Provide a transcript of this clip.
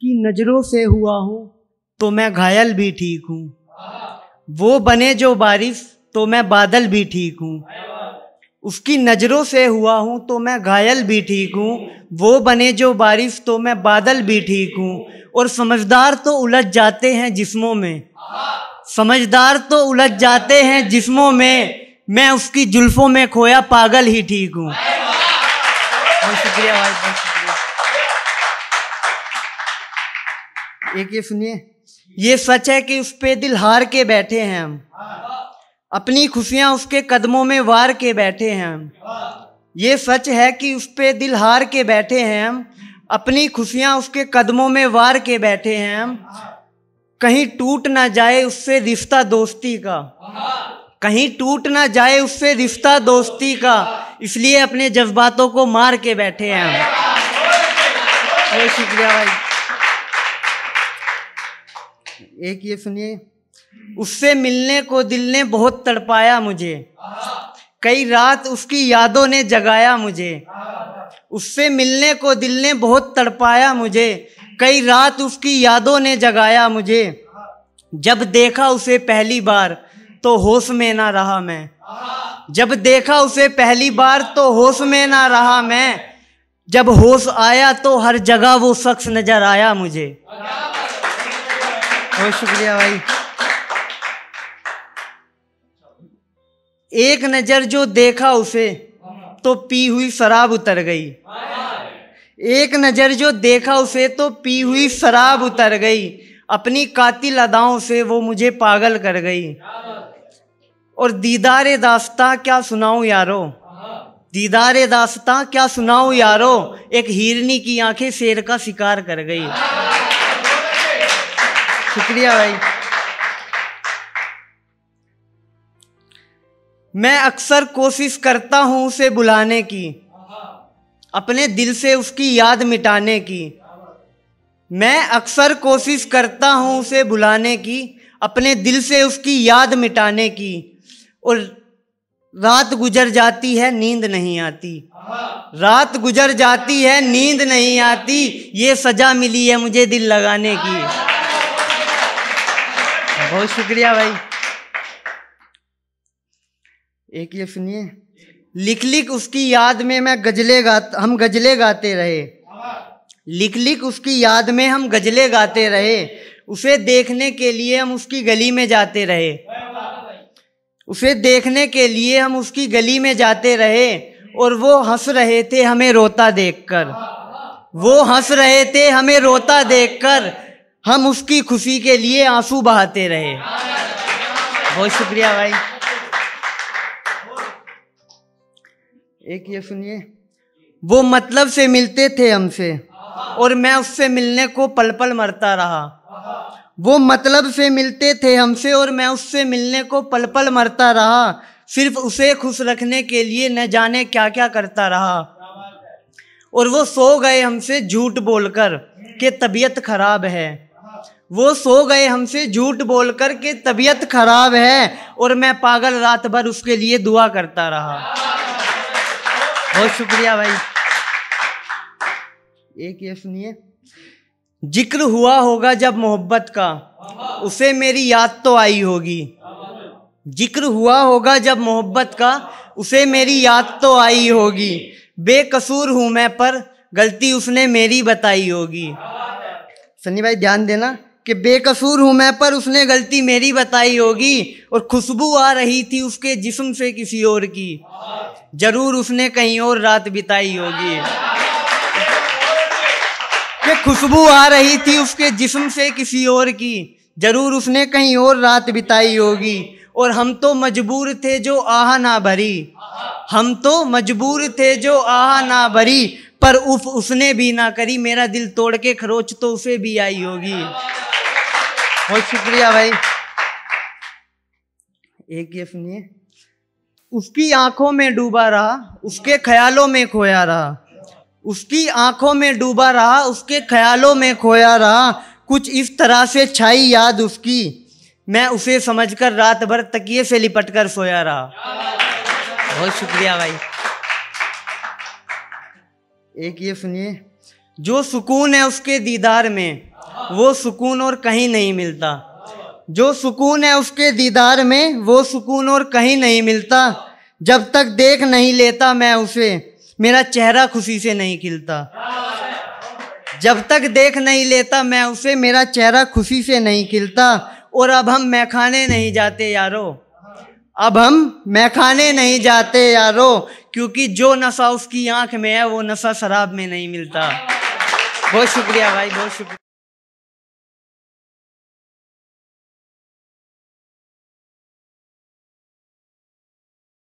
उसकी नजरों से हुआ हूँ तो मैं घायल भी ठीक हूँ। वो बने जो बारिश तो मैं बादल भी ठीक हूँ। उसकी नजरों से हुआ हूँ तो मैं घायल भी ठीक हूँ। वो बने जो बारिश तो मैं बादल भी ठीक हूँ। और समझदार तो उलझ जाते हैं जिस्मों में, समझदार तो उलझ जाते हैं जिस्मों में, मैं उसकी जुल्फों में खोया पागल ही ठीक हूँ। बहुत शुक्रिया भाई, बहुत शुक्रिया। एक ये सुनिए, ये सच है कि उस पे दिल हार के बैठे हैं हम, अपनी खुशियां उसके कदमों में वार के बैठे हैं हम। ये सच है कि उस पे दिल हार के बैठे हैं हम, अपनी खुशियां उसके कदमों में वार के बैठे हैं हम। कहीं टूट ना जाए उससे रिश्ता दोस्ती का, कहीं टूट ना जाए उससे रिश्ता दोस्ती का, इसलिए अपने जज्बातों को मार के बैठे हैं हम। बहुत शुक्रिया भाई। एक ये सुनिए, उससे मिलने को दिल ने बहुत तड़पाया मुझे, कई रात उसकी यादों ने जगाया मुझे। उससे मिलने को दिल ने बहुत तड़पाया मुझे, कई रात उसकी यादों ने जगाया मुझे। जब देखा उसे पहली बार तो होश में ना रहा मैं, जब देखा उसे पहली बार तो होश में ना रहा मैं। जब होश आया तो हर जगह वो शख्स नजर आया मुझे। बहुत शुक्रिया भाई। एक नजर जो देखा उसे तो पी हुई शराब उतर गई, एक नजर जो देखा उसे तो पी हुई शराब उतर गई। अपनी कातिल अदाओं से वो मुझे पागल कर गई। और दीदारे दास्तां क्या सुनाऊं यारो, दीदारे दास्तां क्या सुनाऊं यारो, एक हिरनी की आंखें शेर का शिकार कर गई। शुक्रिया भाई। मैं अक्सर कोशिश करता हूं उसे बुलाने की, अपने दिल से उसकी याद मिटाने की। मैं अक्सर कोशिश करता हूं उसे बुलाने की, अपने दिल से उसकी याद मिटाने की। और रात गुजर जाती है नींद नहीं आती, रात गुजर जाती है नींद नहीं आती, ये सजा मिली है मुझे दिल लगाने की। बहुत शुक्रिया भाई। एक ये सुनिए, लिख लिख उसकी याद में मैं हम गजलें गाते रहे, लिख लिख उसकी याद में हम गजलें गाते रहे। उसे देखने के लिए हम उसकी गली में जाते रहे, उसे देखने के लिए हम उसकी गली में जाते रहे। और वो हंस रहे थे हमें रोता देखकर, वो हंस रहे थे हमें रोता देखकर, हम उसकी खुशी के लिए आंसू बहाते रहे। बहुत शुक्रिया भाई। एक ये सुनिए, वो मतलब से मिलते थे हमसे और मैं उससे मिलने को पल पल मरता रहा। वो मतलब से मिलते थे हमसे और मैं उससे मिलने को पल पल मरता रहा। सिर्फ उसे खुश रखने के लिए न जाने क्या क्या करता रहा। और वो सो गए हमसे झूठ बोलकर कि तबीयत खराब है, वो सो गए हमसे झूठ बोलकर कि तबीयत खराब है। और मैं पागल रात भर उसके लिए दुआ करता रहा। बहुत शुक्रिया भाई। एक ये सुनिए, जिक्र हुआ होगा जब मोहब्बत का उसे मेरी याद तो आई होगी, जिक्र हुआ होगा जब मोहब्बत का उसे मेरी याद तो आई होगी। बेकसूर हूं मैं पर गलती उसने मेरी बताई होगी। सन्नी भाई ध्यान देना कि बेकसूर हूं मैं पर उसने गलती मेरी बताई होगी। और खुशबू आ रही थी उसके जिस्म से किसी और की, जरूर उसने कहीं और रात बिताई होगी। कि खुशबू आ रही थी उसके जिस्म से किसी और की, जरूर उसने कहीं और रात बिताई होगी। और हम तो मजबूर थे जो आह ना भरी, हम तो मजबूर थे जो आह ना भरी, पर उफ उसने भी ना करी, मेरा दिल तोड़ के खरोच तो उसे भी आई होगी। बहुत शुक्रिया भाई। एक ये सुनिए, उसकी आंखों में डूबा रहा उसके ख्यालों में खोया रहा, उसकी आंखों में डूबा रहा उसके ख्यालों में खोया रहा। कुछ इस तरह से छाई याद उसकी, मैं उसे समझकर रात भर तकिए से लिपट कर सोया रहा। बहुत शुक्रिया भाई। एक ये सुनिए, जो सुकून है उसके दीदार में वो सुकून और कहीं नहीं मिलता। जो सुकून है उसके दीदार में, वो सुकून और कहीं नहीं मिलता। जब तक देख नहीं लेता मैं उसे, मेरा चेहरा खुशी से नहीं खिलता। जब तक देख नहीं लेता मैं उसे, मेरा चेहरा खुशी से नहीं खिलता। और अब हम मैखाने नहीं जाते यारो, अब हम मैखाने नहीं जाते यारो, क्योंकि जो नशा उसकी आंख में है वो नशा शराब में नहीं मिलता। बहुत शुक्रिया भाई, बहुत शुक्रिया।